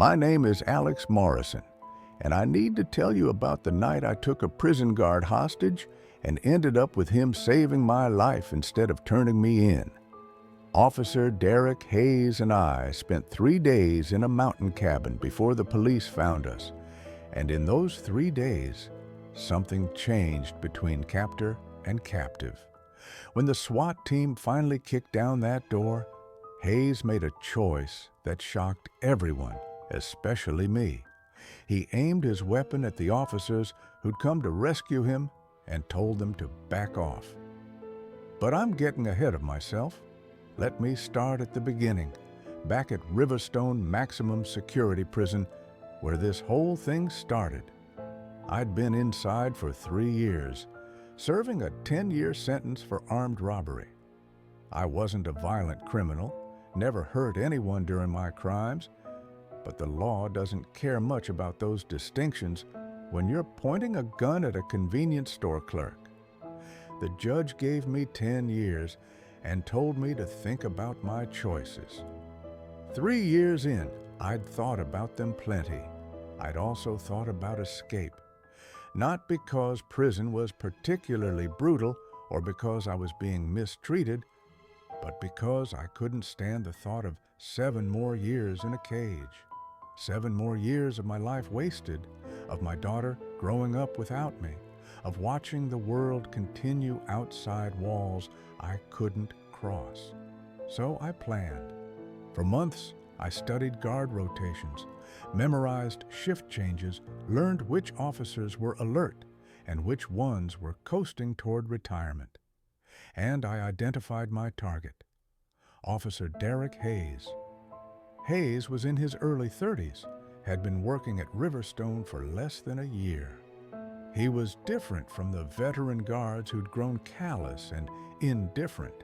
My name is Alex Morrison, and I need to tell you about the night I took a prison guard hostage and ended up with him saving my life instead of turning me in. Officer Derek Hayes and I spent 3 days in a mountain cabin before the police found us, and in those 3 days, something changed between captor and captive. When the SWAT team finally kicked down that door, Hayes made a choice that shocked everyone, especially me. He aimed his weapon at the officers who'd come to rescue him and told them to back off. But I'm getting ahead of myself. Let me start at the beginning, back at Riverstone Maximum Security Prison, where this whole thing started. I'd been inside for 3 years, serving a 10-year sentence for armed robbery. I wasn't a violent criminal, never hurt anyone during my crimes, but the law doesn't care much about those distinctions when you're pointing a gun at a convenience store clerk. The judge gave me 10 years and told me to think about my choices. 3 years in, I'd thought about them plenty. I'd also thought about escape. Not because prison was particularly brutal or because I was being mistreated, but because I couldn't stand the thought of 7 more years in a cage. 7 more years of my life wasted, of my daughter growing up without me, of watching the world continue outside walls I couldn't cross. So I planned. For months, I studied guard rotations, memorized shift changes, learned which officers were alert and which ones were coasting toward retirement. And I identified my target, Officer Derek Hayes. Hayes was in his early 30s, had been working at Riverstone for less than a year. He was different from the veteran guards who'd grown callous and indifferent.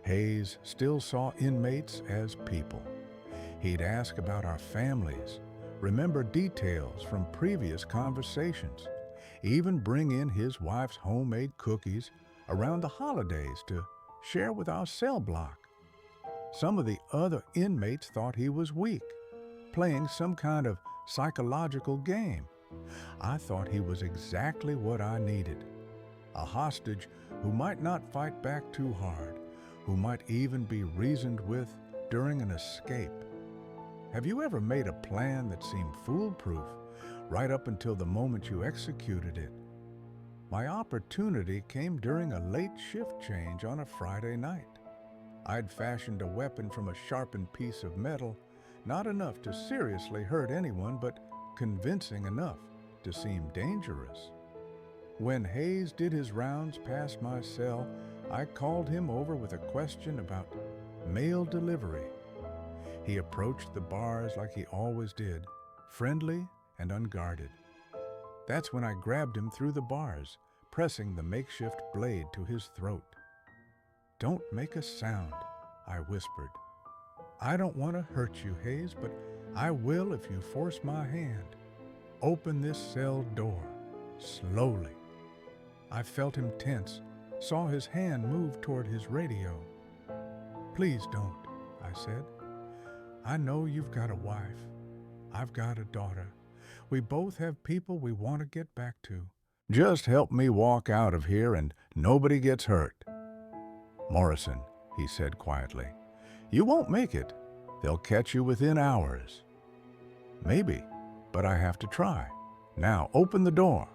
Hayes still saw inmates as people. He'd ask about our families, remember details from previous conversations, even bring in his wife's homemade cookies around the holidays to share with our cell block. Some of the other inmates thought he was weak, playing some kind of psychological game. I thought he was exactly what I needed. A hostage who might not fight back too hard, who might even be reasoned with during an escape. Have you ever made a plan that seemed foolproof right up until the moment you executed it? My opportunity came during a late shift change on a Friday night. I'd fashioned a weapon from a sharpened piece of metal, not enough to seriously hurt anyone, but convincing enough to seem dangerous. When Hayes did his rounds past my cell, I called him over with a question about mail delivery. He approached the bars like he always did, friendly and unguarded. That's when I grabbed him through the bars, pressing the makeshift blade to his throat. "Don't make a sound," I whispered. "I don't want to hurt you, Hayes, but I will if you force my hand. Open this cell door, slowly." I felt him tense, saw his hand move toward his radio. "Please don't," I said. "I know you've got a wife. I've got a daughter. We both have people we want to get back to. Just help me walk out of here and nobody gets hurt." "Morrison," he said quietly, "you won't make it. They'll catch you within hours." "Maybe, but I have to try. Now open the door."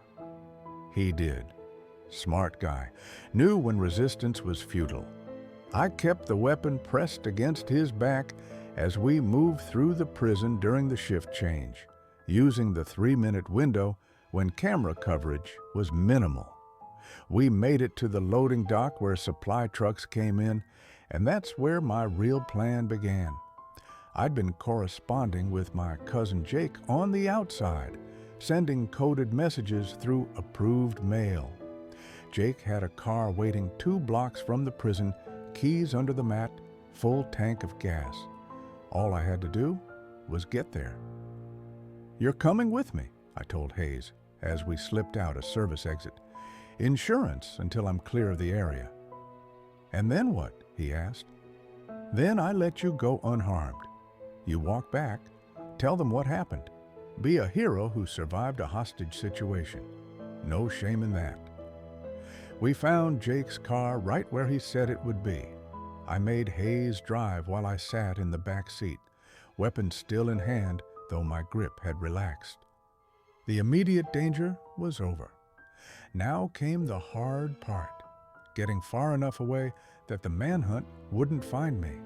He did. Smart guy. Knew when resistance was futile. I kept the weapon pressed against his back as we moved through the prison during the shift change, using the 3-minute window when camera coverage was minimal. We made it to the loading dock where supply trucks came in, and that's where my real plan began. I'd been corresponding with my cousin Jake on the outside, sending coded messages through approved mail. Jake had a car waiting 2 blocks from the prison, keys under the mat, full tank of gas. All I had to do was get there. "You're coming with me," I told Hayes as we slipped out a service exit. "Insurance until I'm clear of the area." "And then what?" he asked. "Then I let you go unharmed. You walk back, Tell them what happened. Be a hero who survived a hostage situation. No shame in that. We found Jake's car right where he said it would be. I made Hayes drive while I sat in the back seat, weapon still in hand, though my grip had relaxed. The immediate danger was over. Now came the hard part, getting far enough away that the manhunt wouldn't find me.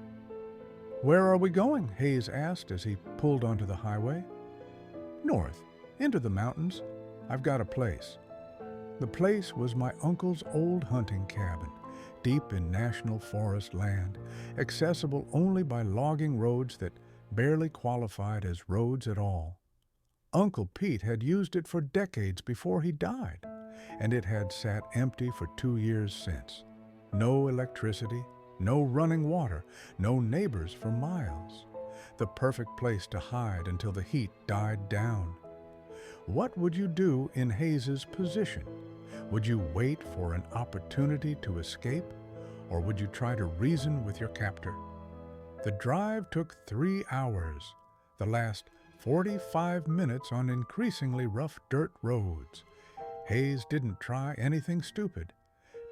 "Where are we going?" Hayes asked as he pulled onto the highway. "North, into the mountains. I've got a place." The place was my uncle's old hunting cabin, deep in national forest land, accessible only by logging roads that barely qualified as roads at all. Uncle Pete had used it for decades before he died, and it had sat empty for 2 years since. No electricity, no running water, no neighbors for miles. The perfect place to hide until the heat died down. What would you do in Hayes's position? Would you wait for an opportunity to escape, or would you try to reason with your captor? The drive took 3 hours, the last 45 minutes on increasingly rough dirt roads. Hayes didn't try anything stupid,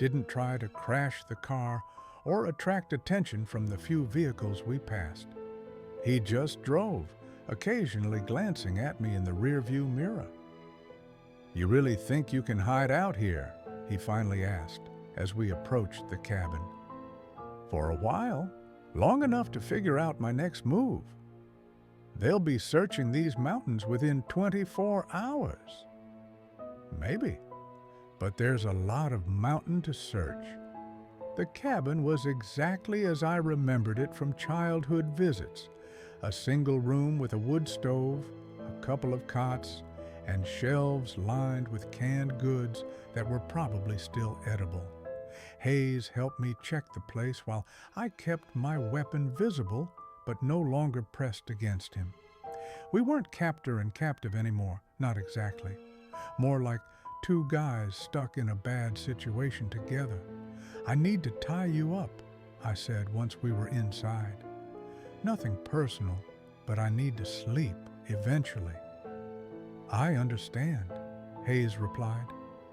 didn't try to crash the car or attract attention from the few vehicles we passed. He just drove, occasionally glancing at me in the rearview mirror. "You really think you can hide out here?" he finally asked as we approached the cabin. "For a while, long enough to figure out my next move. They'll be searching these mountains within 24 hours. Maybe, but there's a lot of mountain to search." The cabin was exactly as I remembered it from childhood visits. A single room with a wood stove, a couple of cots, and shelves lined with canned goods that were probably still edible. Hayes helped me check the place while I kept my weapon visible but no longer pressed against him. We weren't captor and captive anymore, not exactly. More like two guys stuck in a bad situation together. "I need to tie you up," I said once we were inside. "Nothing personal, but I need to sleep eventually." "I understand," Hayes replied,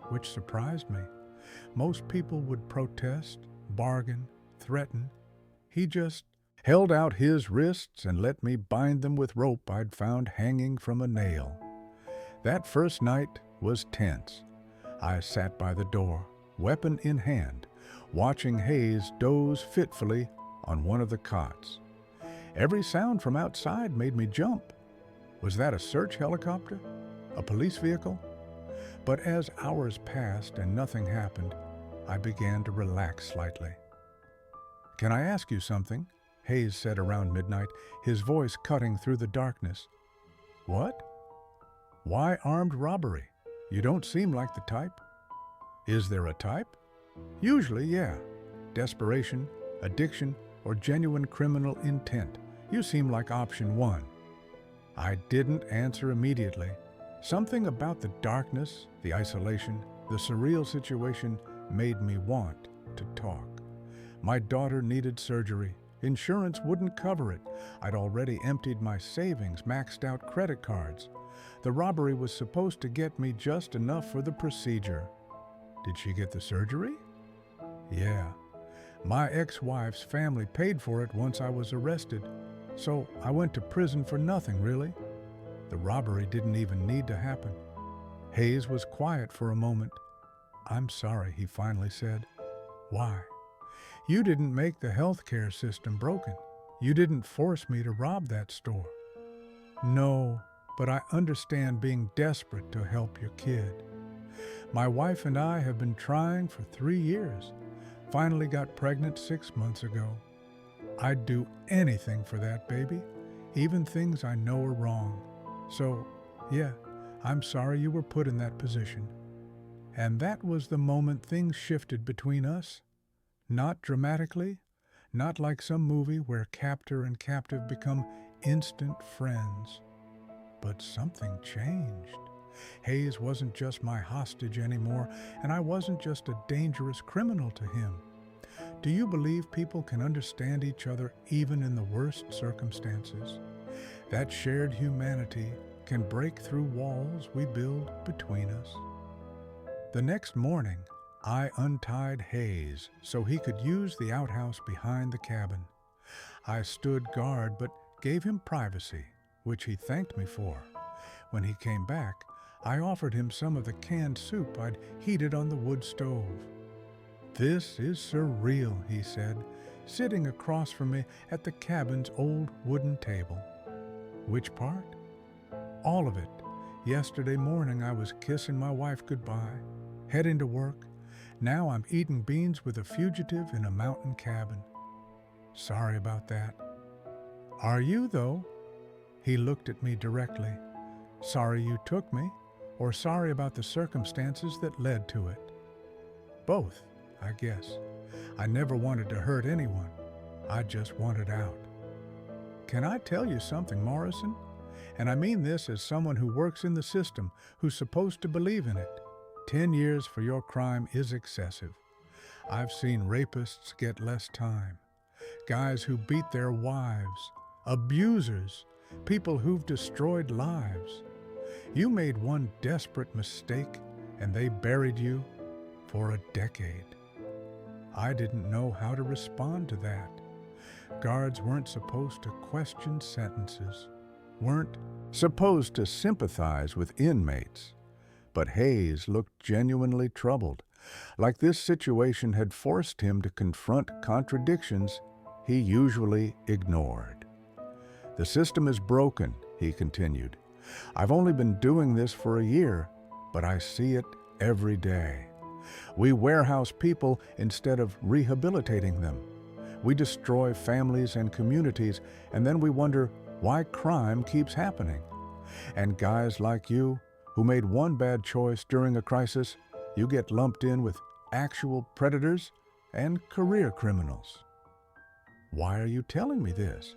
which surprised me. Most people would protest, bargain, threaten. He just held out his wrists and let me bind them with rope I'd found hanging from a nail. That first night was tense. I sat by the door, weapon in hand, watching Hayes doze fitfully on one of the cots. Every sound from outside made me jump. Was that a search helicopter? A police vehicle? But as hours passed and nothing happened, I began to relax slightly. "Can I ask you something?" Hayes said around midnight, his voice cutting through the darkness. "What?" "Why armed robbery? You don't seem like the type." "Is there a type?" "Usually, yeah. Desperation, addiction, or genuine criminal intent. You seem like option 1. I didn't answer immediately. Something about the darkness, the isolation, the surreal situation made me want to talk. My daughter needed surgery. Insurance wouldn't cover it. I'd already emptied my savings, maxed out credit cards. The robbery was supposed to get me just enough for the procedure. Did she get the surgery? Yeah. My ex-wife's family paid for it once I was arrested, so I went to prison for nothing, really. The robbery didn't even need to happen." Hayes was quiet for a moment. "I'm sorry," he finally said. "Why?" "You didn't make the healthcare system broken. You didn't force me to rob that store." "No, but I understand being desperate to help your kid. My wife and I have been trying for 3 years. Finally got pregnant 6 months ago. I'd do anything for that baby, even things I know are wrong. So, yeah, I'm sorry you were put in that position." And that was the moment things shifted between us. Not dramatically, not like some movie where captor and captive become instant friends. But something changed. Hayes wasn't just my hostage anymore, and I wasn't just a dangerous criminal to him. Do you believe people can understand each other even in the worst circumstances? That shared humanity can break through walls we build between us. The next morning, I untied Hayes so he could use the outhouse behind the cabin. I stood guard but gave him privacy, which he thanked me for. When he came back, I offered him some of the canned soup I'd heated on the wood stove. "This is surreal," he said, sitting across from me at the cabin's old wooden table. "Which part?" "All of it. Yesterday morning I was kissing my wife goodbye, heading to work. Now I'm eating beans with a fugitive in a mountain cabin. Sorry about that." "Are you, though?" He looked at me directly. "Sorry you took me, or sorry about the circumstances that led to it?" "Both, I guess. I never wanted to hurt anyone. I just wanted out." "Can I tell you something, Morrison? And I mean this as someone who works in the system, who's supposed to believe in it. 10 years for your crime is excessive. I've seen rapists get less time. Guys who beat their wives. Abusers. People who've destroyed lives. You made one desperate mistake and they buried you for a decade." I didn't know how to respond to that. Guards weren't supposed to question sentences, weren't supposed to sympathize with inmates. But Hayes looked genuinely troubled, like this situation had forced him to confront contradictions he usually ignored. "The system is broken," he continued. "I've only been doing this for a year, but I see it every day. We warehouse people instead of rehabilitating them. We destroy families and communities, and then we wonder why crime keeps happening. And guys like you, who made one bad choice during a crisis, you get lumped in with actual predators and career criminals." "Why are you telling me this?"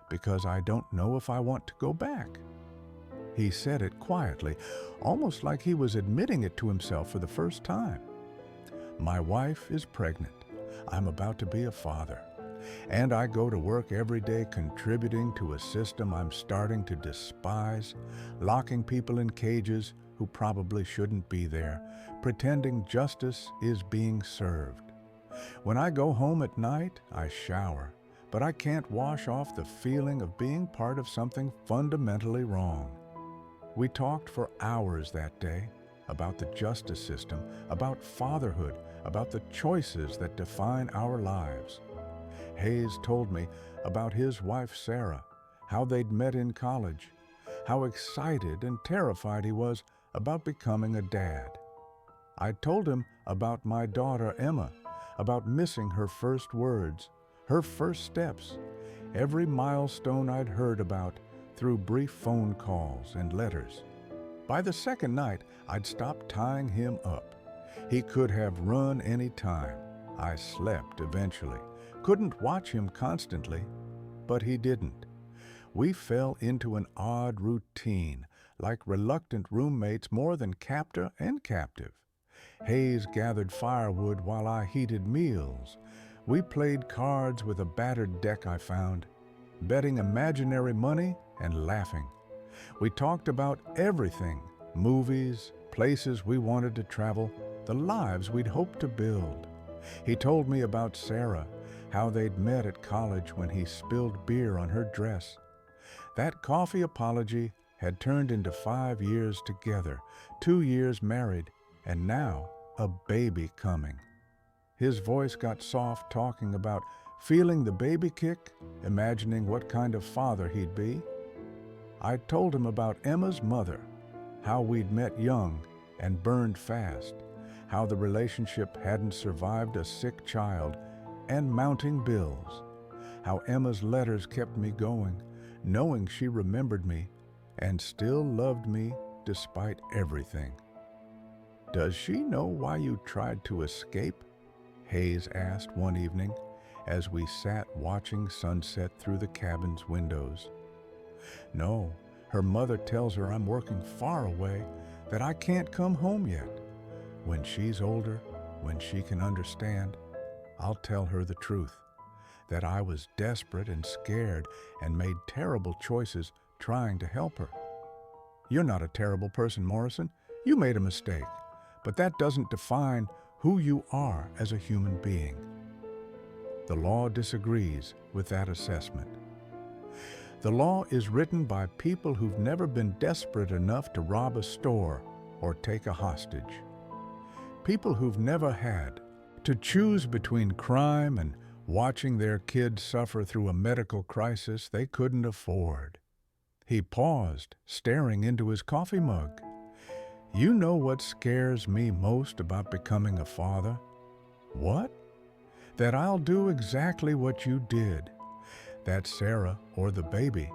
"Because I don't know if I want to go back." He said it quietly, almost like he was admitting it to himself for the first time. "My wife is pregnant. I'm about to be a father. And I go to work every day contributing to a system I'm starting to despise, locking people in cages who probably shouldn't be there, pretending justice is being served. When I go home at night, I shower, but I can't wash off the feeling of being part of something fundamentally wrong." We talked for hours that day about the justice system, about fatherhood, about the choices that define our lives. Hayes told me about his wife Sarah, how they'd met in college, how excited and terrified he was about becoming a dad. I told him about my daughter Emma, about missing her first words, her first steps, every milestone I'd heard about through brief phone calls and letters. By the second night, I'd stopped tying him up. He could have run any time. I slept eventually. Couldn't watch him constantly, but he didn't. We fell into an odd routine, like reluctant roommates more than captor and captive. Hayes gathered firewood while I heated meals. We played cards with a battered deck I found, betting imaginary money and laughing. We talked about everything, movies, places we wanted to travel, the lives we'd hoped to build. He told me about Sarah, how they'd met at college when he spilled beer on her dress. That coffee apology had turned into 5 years together, 2 years married, and now a baby coming. His voice got soft talking about feeling the baby kick, imagining what kind of father he'd be. I told him about Emma's mother, how we'd met young and burned fast, how the relationship hadn't survived a sick child and mounting bills, how Emma's letters kept me going, knowing she remembered me and still loved me despite everything. "Does she know why you tried to escape?" Hayes asked one evening as we sat watching sunset through the cabin's windows. "No, her mother tells her I'm working far away, that I can't come home yet. When she's older, when she can understand, I'll tell her the truth. that I was desperate and scared and made terrible choices trying to help her. You're not a terrible person, Morrison. You made a mistake, but that doesn't define who you are as a human being. The law disagrees with that assessment. The law is written by people who've never been desperate enough to rob a store or take a hostage. People who've never had to choose between crime and watching their kids suffer through a medical crisis they couldn't afford. He paused, staring into his coffee mug. You know what scares me most about becoming a father? What? That I'll do exactly what you did. That Sarah, or the baby,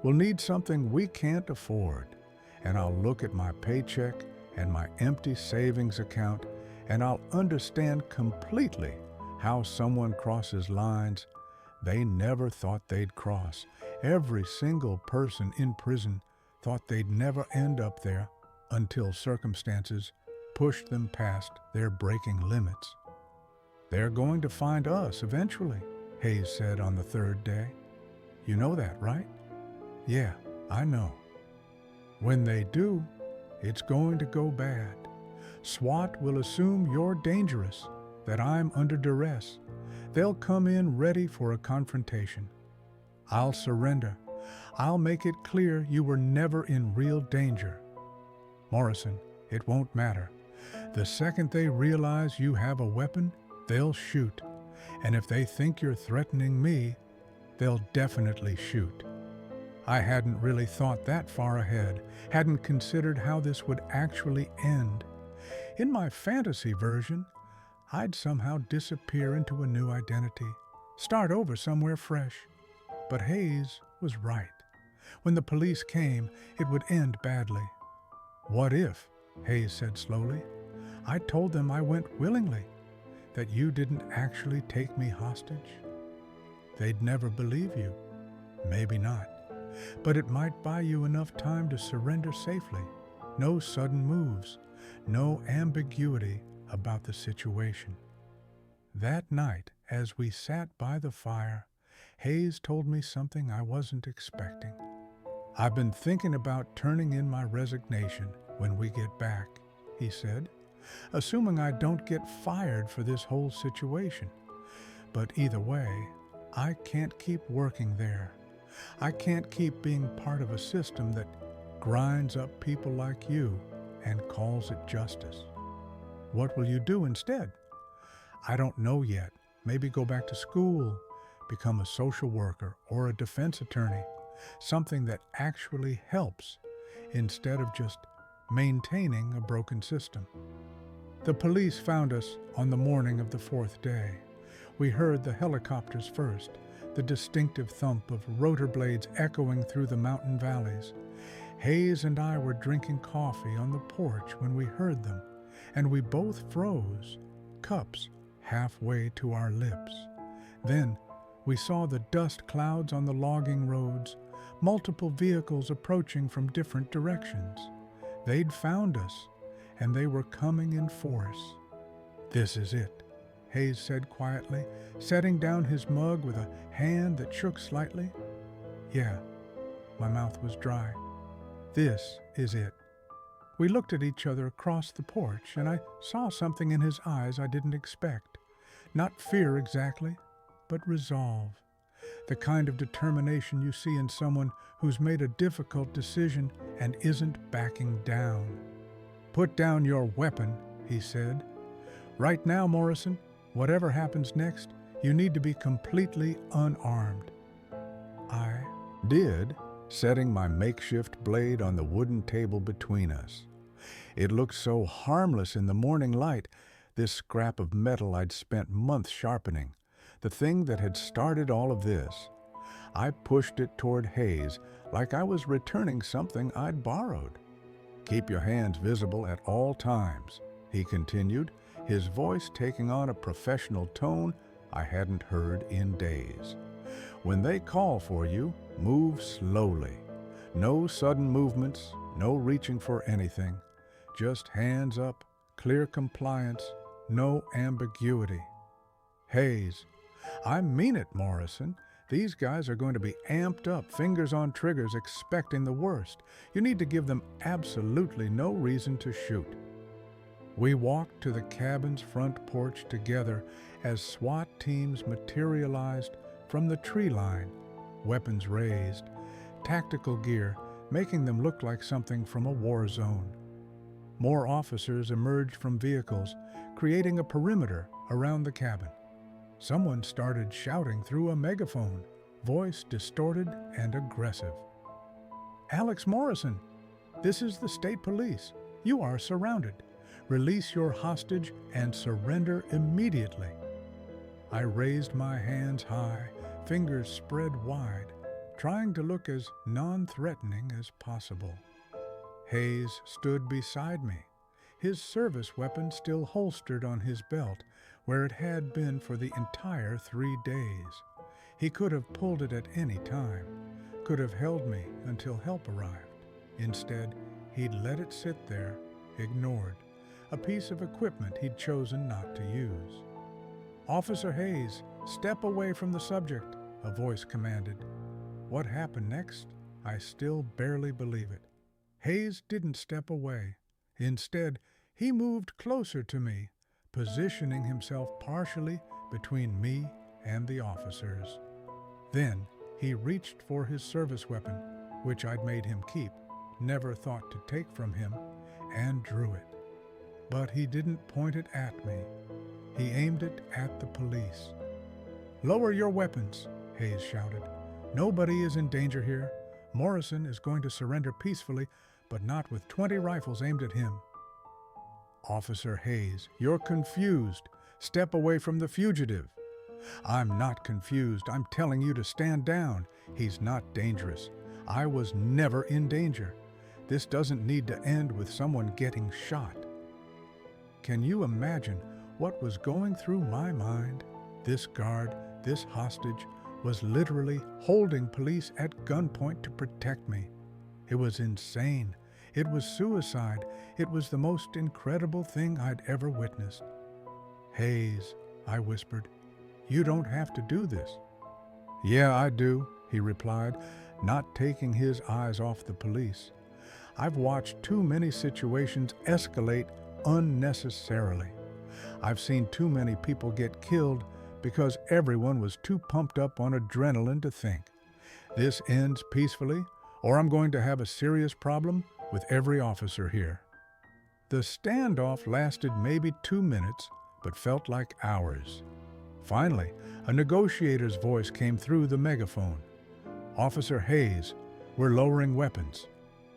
will need something we can't afford. And I'll look at my paycheck and my empty savings account, and I'll understand completely how someone crosses lines they never thought they'd cross. Every single person in prison thought they'd never end up there until circumstances pushed them past their breaking limits. They're going to find us eventually, Hayes said on the third day. You know that, right? Yeah, I know. When they do, it's going to go bad. SWAT will assume you're dangerous, that I'm under duress. They'll come in ready for a confrontation. I'll surrender. I'll make it clear you were never in real danger. Morrison, it won't matter. The second they realize you have a weapon, they'll shoot. And if they think you're threatening me, they'll definitely shoot. I hadn't really thought that far ahead, hadn't considered how this would actually end. In my fantasy version, I'd somehow disappear into a new identity, start over somewhere fresh. But Hayes was right. When the police came, it would end badly. What if, Hayes said slowly, I told them I went willingly, that you didn't actually take me hostage? They'd never believe you. Maybe not. But it might buy you enough time to surrender safely. No sudden moves, no ambiguity about the situation. That night, as we sat by the fire, Hayes told me something I wasn't expecting. I've been thinking about turning in my resignation when we get back, he said, assuming I don't get fired for this whole situation. But either way, I can't keep working there. I can't keep being part of a system that grinds up people like you and calls it justice. What will you do instead? I don't know yet. Maybe go back to school, become a social worker or a defense attorney, something that actually helps instead of just maintaining a broken system. The police found us on the morning of the fourth day. We heard the helicopters first, the distinctive thump of rotor blades echoing through the mountain valleys. Hayes and I were drinking coffee on the porch when we heard them, and we both froze, cups halfway to our lips. Then we saw the dust clouds on the logging roads, multiple vehicles approaching from different directions. They'd found us, and they were coming in force. This is it, Hayes said quietly, setting down his mug with a hand that shook slightly. Yeah, my mouth was dry. This is it. We looked at each other across the porch, and I saw something in his eyes I didn't expect. Not fear exactly, but resolve. The kind of determination you see in someone who's made a difficult decision and isn't backing down. Put down your weapon, he said. Right now, Morrison, whatever happens next, you need to be completely unarmed. I did, setting my makeshift blade on the wooden table between us. It looked so harmless in the morning light, this scrap of metal I'd spent months sharpening, the thing that had started all of this. I pushed it toward Hayes like I was returning something I'd borrowed. Keep your hands visible at all times, he continued, his voice taking on a professional tone I hadn't heard in days. When they call for you, move slowly. No sudden movements, no reaching for anything. Just hands up, clear compliance, no ambiguity. Hayes, I mean it, Morrison. These guys are going to be amped up, fingers on triggers, expecting the worst. You need to give them absolutely no reason to shoot. We walked to the cabin's front porch together as SWAT teams materialized from the tree line, weapons raised, tactical gear making them look like something from a war zone. More officers emerged from vehicles, creating a perimeter around the cabin. Someone started shouting through a megaphone, voice distorted and aggressive. "Alex Morrison, this is the state police. You are surrounded. Release your hostage and surrender immediately." I raised my hands high, fingers spread wide, trying to look as non-threatening as possible. Hayes stood beside me, his service weapon still holstered on his belt, where it had been for the entire 3 days. He could have pulled it at any time, could have held me until help arrived. Instead, he'd let it sit there, ignored, a piece of equipment he'd chosen not to use. "Officer Hayes, step away from the subject," a voice commanded. What happened next? I still barely believe it. Hayes didn't step away. Instead, he moved closer to me, positioning himself partially between me and the officers. Then he reached for his service weapon, which I'd made him keep, never thought to take from him, and drew it. But he didn't point it at me. He aimed it at the police. "Lower your weapons," Hayes shouted. "Nobody is in danger here. Morrison is going to surrender peacefully, but not with 20 rifles aimed at him." "Officer Hayes, you're confused. Step away from the fugitive." "I'm not confused. I'm telling you to stand down. He's not dangerous. I was never in danger. This doesn't need to end with someone getting shot." Can you imagine what was going through my mind? This guard, this hostage, was literally holding police at gunpoint to protect me. It was insane. It was suicide. It was the most incredible thing I'd ever witnessed. "Hayes," I whispered, "you don't have to do this." "Yeah, I do," he replied, not taking his eyes off the police. "I've watched too many situations escalate unnecessarily. I've seen too many people get killed because everyone was too pumped up on adrenaline to think. This ends peacefully, or I'm going to have a serious problem with every officer here." The standoff lasted maybe 2 minutes, but felt like hours. Finally, a negotiator's voice came through the megaphone. "Officer Hayes, we're lowering weapons.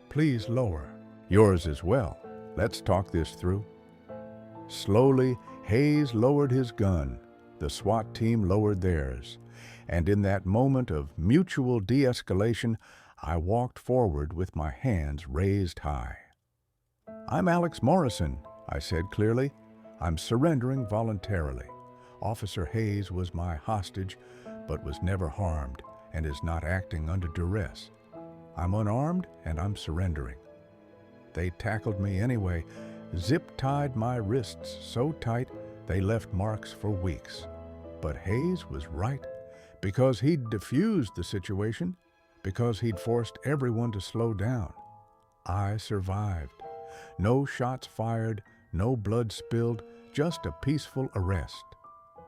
Please lower. Yours as well. Let's talk this through." Slowly, Hayes lowered his gun. The SWAT team lowered theirs. And in that moment of mutual de-escalation, I walked forward with my hands raised high. "I'm Alex Morrison," I said clearly. "I'm surrendering voluntarily. Officer Hayes was my hostage, but was never harmed and is not acting under duress. I'm unarmed and I'm surrendering." They tackled me anyway, zip-tied my wrists so tight they left marks for weeks. But Hayes was right, because he'd diffused the situation, because he'd forced everyone to slow down. I survived. No shots fired, no blood spilled, just a peaceful arrest.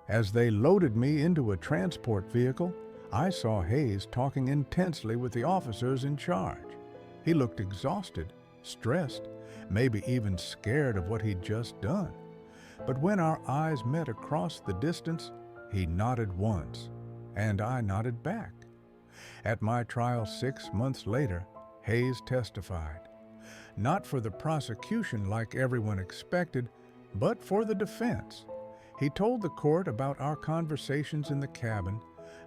As they loaded me into a transport vehicle, I saw Hayes talking intensely with the officers in charge. He looked exhausted, stressed, maybe even scared of what he'd just done. But when our eyes met across the distance, he nodded once, and I nodded back. At my trial 6 months later, Hayes testified. Not for the prosecution like everyone expected, but for the defense. He told the court about our conversations in the cabin,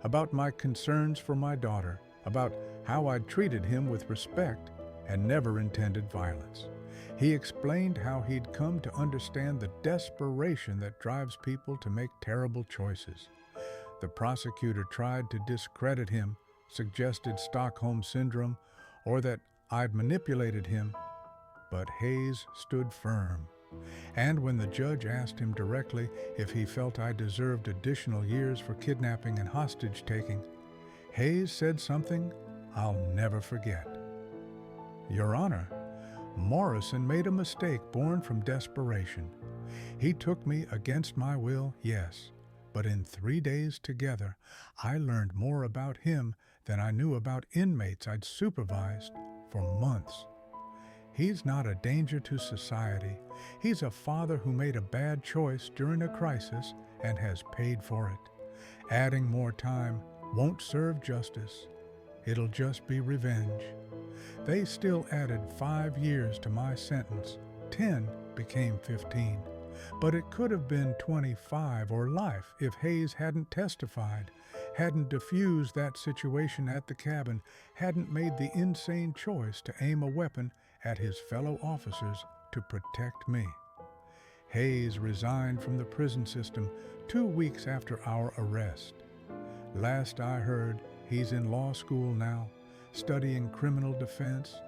about my concerns for my daughter, about how I'd treated him with respect and never intended violence. He explained how he'd come to understand the desperation that drives people to make terrible choices. The prosecutor tried to discredit him, suggested Stockholm Syndrome, or that I'd manipulated him, but Hayes stood firm. And when the judge asked him directly if he felt I deserved additional years for kidnapping and hostage-taking, Hayes said something I'll never forget. "Your Honor, Morrison made a mistake born from desperation. He took me against my will, yes, but in 3 days together, I learned more about him than I knew about inmates I'd supervised for months. He's not a danger to society. He's a father who made a bad choice during a crisis and has paid for it. Adding more time won't serve justice. It'll just be revenge. They still added 5 years to my sentence. 10 became 15. But it could have been 25 or life if Hayes hadn't testified, hadn't diffused that situation at the cabin, hadn't made the insane choice to aim a weapon at his fellow officers to protect me. Hayes resigned from the prison system 2 weeks after our arrest. Last I heard, he's in law school now, studying criminal defense.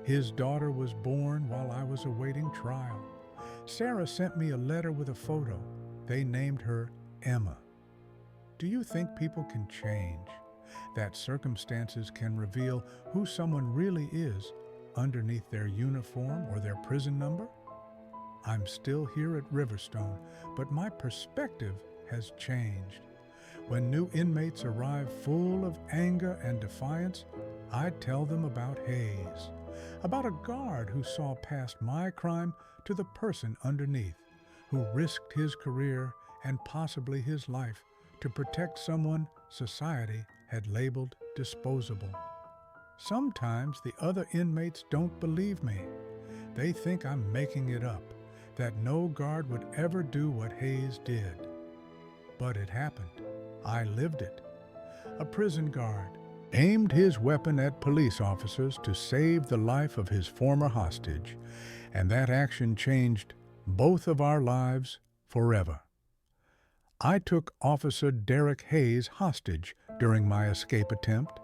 His daughter was born while I was awaiting trial. Sarah sent me a letter with a photo. They named her Emma. Do you think people can change? That circumstances can reveal who someone really is underneath their uniform or their prison number? I'm still here at Riverstone, but my perspective has changed. When new inmates arrive full of anger and defiance, I tell them about Hayes, about a guard who saw past my crime to the person underneath, who risked his career and possibly his life to protect someone society had labeled disposable. Sometimes the other inmates don't believe me. They think I'm making it up, that no guard would ever do what Hayes did. But it happened. I lived it. A prison guard aimed his weapon at police officers to save the life of his former hostage, and that action changed both of our lives forever. I took Officer Derek Hayes hostage during my escape attempt,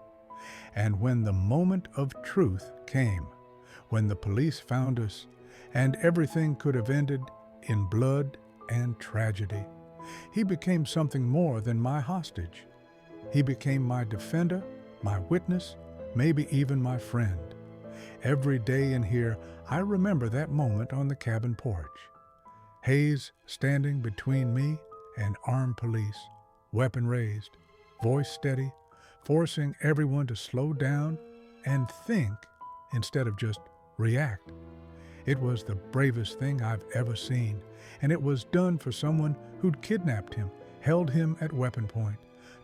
and when the moment of truth came, when the police found us, and everything could have ended in blood and tragedy, he became something more than my hostage. He became my defender, my witness, maybe even my friend. Every day in here, I remember that moment on the cabin porch. Hayes standing between me and armed police, weapon raised, voice steady, forcing everyone to slow down and think instead of just react. It was the bravest thing I've ever seen, and it was done for someone who'd kidnapped him, held him at weapon point,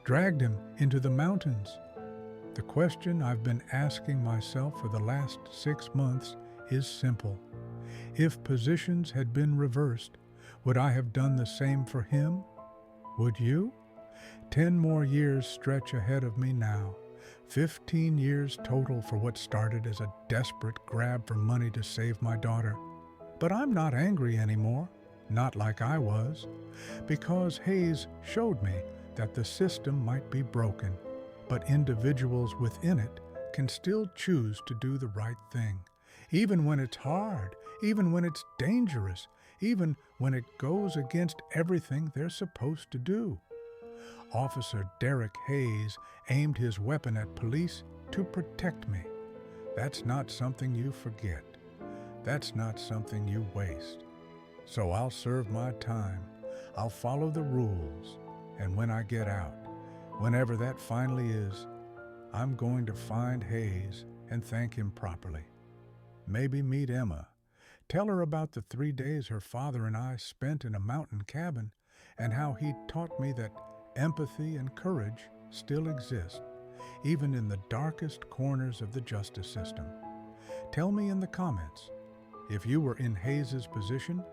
dragged him into the mountains. The question I've been asking myself for the last 6 months is simple. If positions had been reversed, would I have done the same for him? Would you? 10 more years stretch ahead of me now. 15 years total for what started as a desperate grab for money to save my daughter. But I'm not angry anymore, not like I was, because Hayes showed me that the system might be broken, but individuals within it can still choose to do the right thing, even when it's hard, even when it's dangerous, even when it goes against everything they're supposed to do. Officer Derek Hayes aimed his weapon at police to protect me. That's not something you forget. That's not something you waste. So I'll serve my time. I'll follow the rules. And when I get out, whenever that finally is, I'm going to find Hayes and thank him properly. Maybe meet Emma. Tell her about the 3 days her father and I spent in a mountain cabin and how he taught me that empathy and courage still exist, even in the darkest corners of the justice system. Tell me in the comments, if you were in Hayes' position,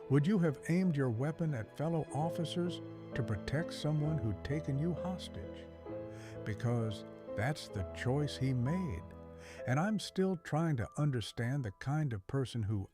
would you have aimed your weapon at fellow officers to protect someone who'd taken you hostage? Because that's the choice he made, and I'm still trying to understand the kind of person who